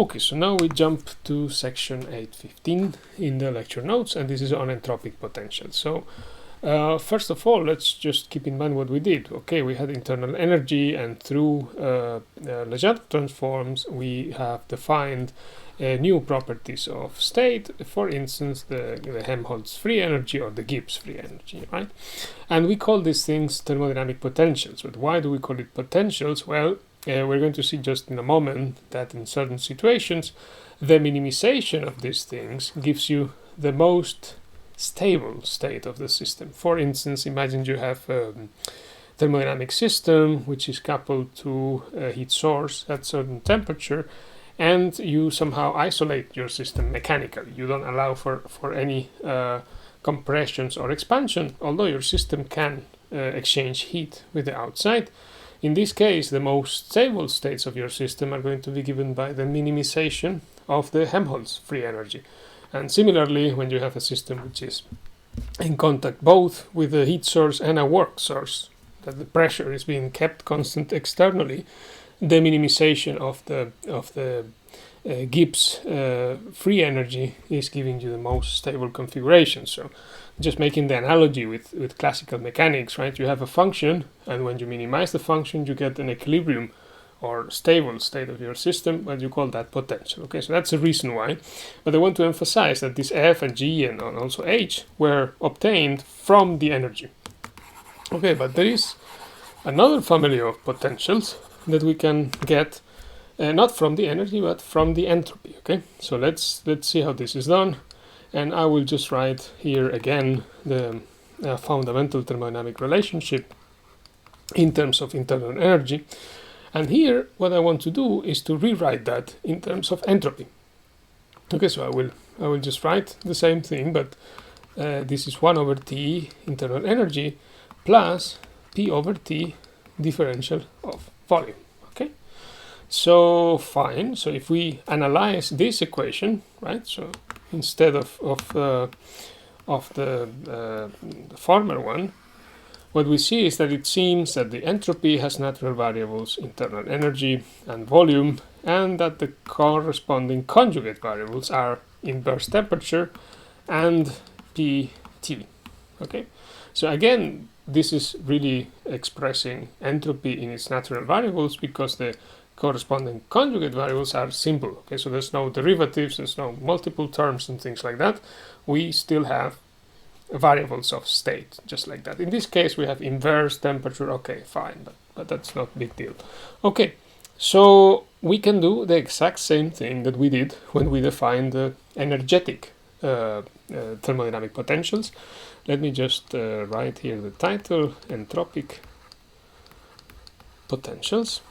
Okay, so now we jump to section 8.15 in the lecture notes, and this is on entropic potential. So first of all, let's just keep in mind what we did. Okay, we had internal energy, and through Legendre transforms, we have defined new properties of state. For instance, the Helmholtz free energy or the Gibbs free energy, right? And we call these things thermodynamic potentials. But why do we call it potentials? Well, we're going to see just in a moment that in certain situations, the minimization of these things gives you the most stable state of the system. For instance, imagine you have a thermodynamic system which is coupled to a heat source at certain temperature, and you somehow isolate your system mechanically. You don't allow for any compressions or expansion, although your system can exchange heat with the outside. In this case, the most stable states of your system are going to be given by the minimization of the Helmholtz free energy. And similarly, when you have a system which is in contact both with a heat source and a work source, that the pressure is being kept constant externally, the minimization of the Gibbs free energy is giving you the most stable configuration. So just making the analogy with classical mechanics, right? You have a function, and when you minimize the function, you get an equilibrium or stable state of your system, but you call that potential. Okay, so that's the reason why. But I want to emphasize that this F and G and also H were obtained from the energy. Okay, but there is another family of potentials that we can get not from the energy, but from the entropy. Okay, so let's see how this is done. And I will just write here again the fundamental thermodynamic relationship in terms of internal energy. And here, what I want to do is to rewrite that in terms of entropy. Okay, so I will just write the same thing, but this is 1 over T internal energy plus P over T differential of volume. Okay, so fine. So if we analyze this equation, right? So instead of the former one, what we see is that it seems that the entropy has natural variables internal energy and volume, and that the corresponding conjugate variables are inverse temperature and PT. Okay, so again, this is really expressing entropy in its natural variables because the corresponding conjugate variables are simple. Okay, so there's no derivatives, there's no multiple terms and things like that. We still have variables of state, just like that. In this case, we have inverse temperature. Okay, fine, but that's not a big deal. Okay, so we can do the exact same thing that we did when we defined the energetic thermodynamic potentials. Let me just write here the title, entropic potentials.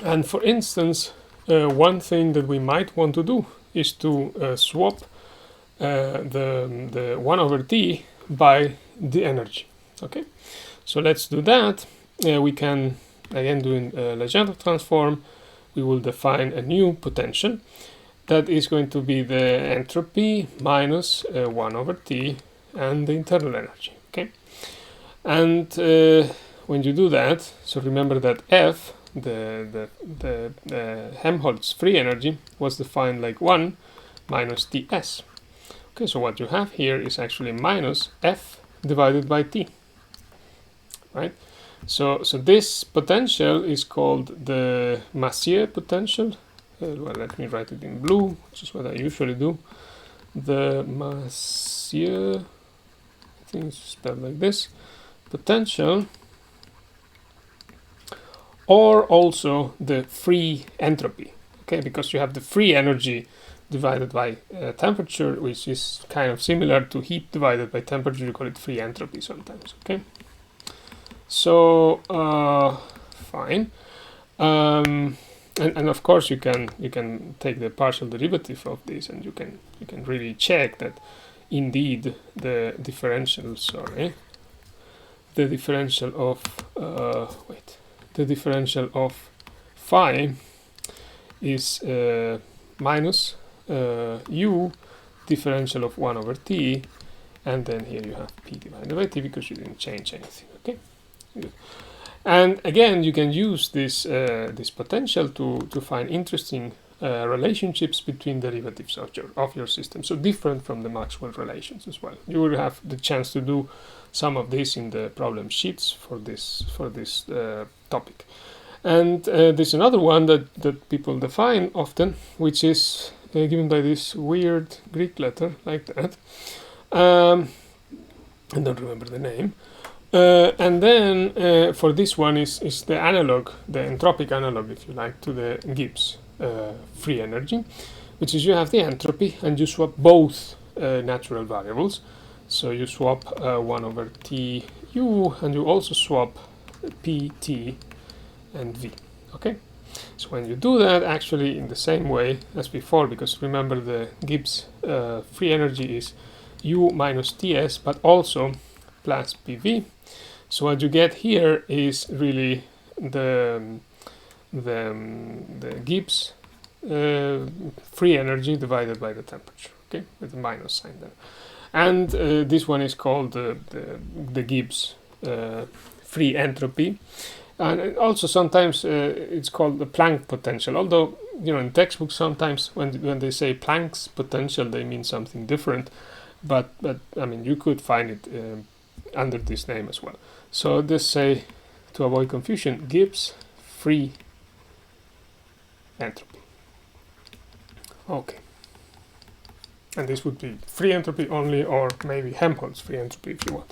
And for instance, one thing that we might want to do is to swap the 1 over T by the energy. Okay, so let's do that. We can again do in Legendre transform. We will define a new potential that is going to be the entropy minus 1 over T and the internal energy. Okay, and when you do that, so remember that F, the Helmholtz free energy, was defined like 1 minus Ts. Okay, so what you have here is actually minus F divided by T, right? So this potential is called the Massier potential. Well, let me write it in blue, which is what I usually do. The Massier, I think it's spelled like this, potential, or also the free entropy. Okay, because you have the free energy divided by temperature, which is kind of similar to heat divided by temperature. You call it free entropy sometimes. Okay, so fine, and of course you can take the partial derivative of this, and you can really check that indeed the differential of phi is minus u differential of 1 over T, and then here you have P divided by T because you didn't change anything. Okay, good. And again, you can use this this potential to find interesting relationships between derivatives of your system. So different from the Maxwell relations as well. You will have the chance to do some of this in the problem sheets for this topic. And there's another one that people define often, which is given by this weird Greek letter like that. I don't remember the name. And then for this one is the analog, the entropic analog, if you like, to the Gibbs free energy, which is you have the entropy and you swap both natural variables. So you swap 1 over TU and you also swap PT and V. Okay? So when you do that, actually in the same way as before, because remember the Gibbs free energy is U minus TS, but also plus PV. So what you get here is really the Gibbs free energy divided by the temperature, okay, with the minus sign there. And this one is called the Gibbs free entropy. And also sometimes it's called the Planck potential, although, you know, in textbooks sometimes when they say Planck's potential, they mean something different. But I mean, you could find it under this name as well. So this say, to avoid confusion, Gibbs free entropy. Okay. And this would be free entropy only, or maybe Helmholtz free entropy if you want.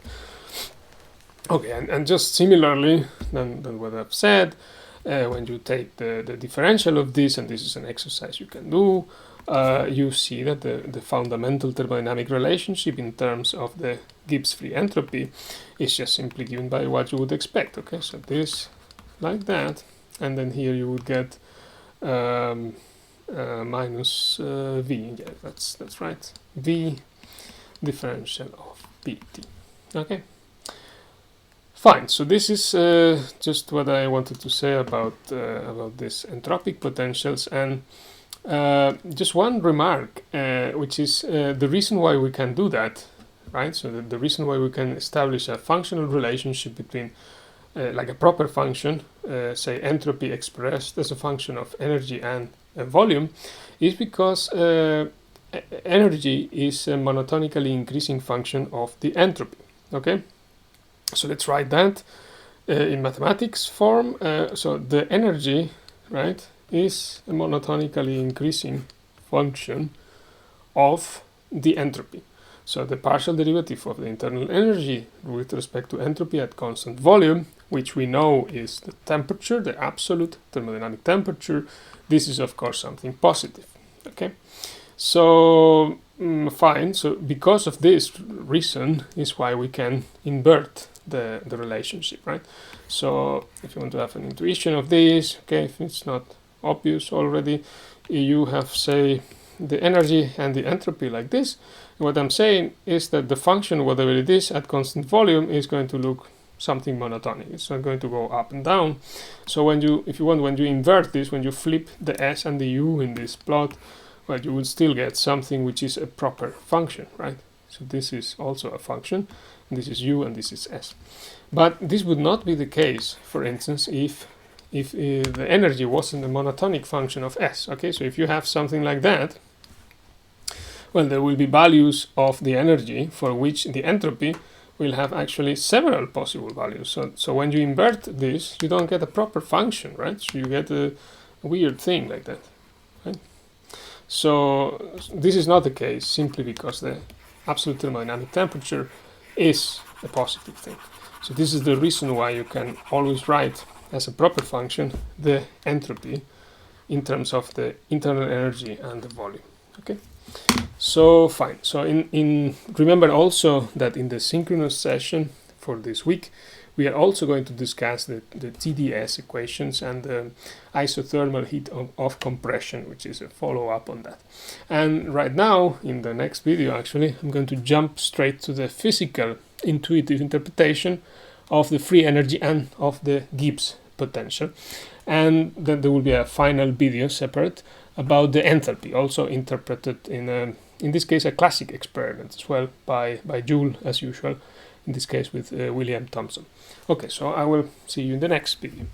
Okay, and just similarly than what I've said, when you take the differential of this, and this is an exercise you can do, you see that the fundamental thermodynamic relationship in terms of the Gibbs free entropy is just simply given by what you would expect. Okay, so this like that, and then here you would get minus V. Yeah, that's right. V differential of PT. Okay. Fine. So this is just what I wanted to say about this entropic potentials, and just one remark, which is the reason why we can do that, right? So the reason why we can establish a functional relationship between, like a proper function, say entropy expressed as a function of energy and volume, is because energy is a monotonically increasing function of the entropy. Okay. So let's write that in mathematics form. So the energy, right, is a monotonically increasing function of the entropy. So the partial derivative of the internal energy with respect to entropy at constant volume, which we know is the temperature, the absolute thermodynamic temperature, this is of course something positive. Okay, so fine. So because of this reason is why we can invert the relationship, right? So if you want to have an intuition of this, okay, if it's not obvious already, you have, say, the energy and the entropy like this. And what I'm saying is that the function, whatever it is at constant volume, is going to look something monotonic. It's not going to go up and down. So when you invert this, when you flip the S and the U in this plot, well, you will still get something which is a proper function, right? So this is also a function, and this is U and this is S. But this would not be the case, for instance, if the energy wasn't a monotonic function of S. Okay, so if you have something like that, well, there will be values of the energy for which the entropy will have actually several possible values. So when you invert this, you don't get a proper function, right? So you get a weird thing like that, right? So this is not the case simply because the absolute thermodynamic temperature is a positive thing. So this is the reason why you can always write as a proper function the entropy in terms of the internal energy and the volume. Okay, so fine. So in remember also that in the synchronous session for this week, we are also going to discuss the TdS equations and the isothermal heat of compression, which is a follow-up on that. And right now, in the next video, actually, I'm going to jump straight to the physical intuitive interpretation of the free energy and of the Gibbs potential. And then there will be a final video separate about the enthalpy, also interpreted in this case a classic experiment as well by Joule, as usual, in this case with William Thomson. Okay, so I will see you in the next video.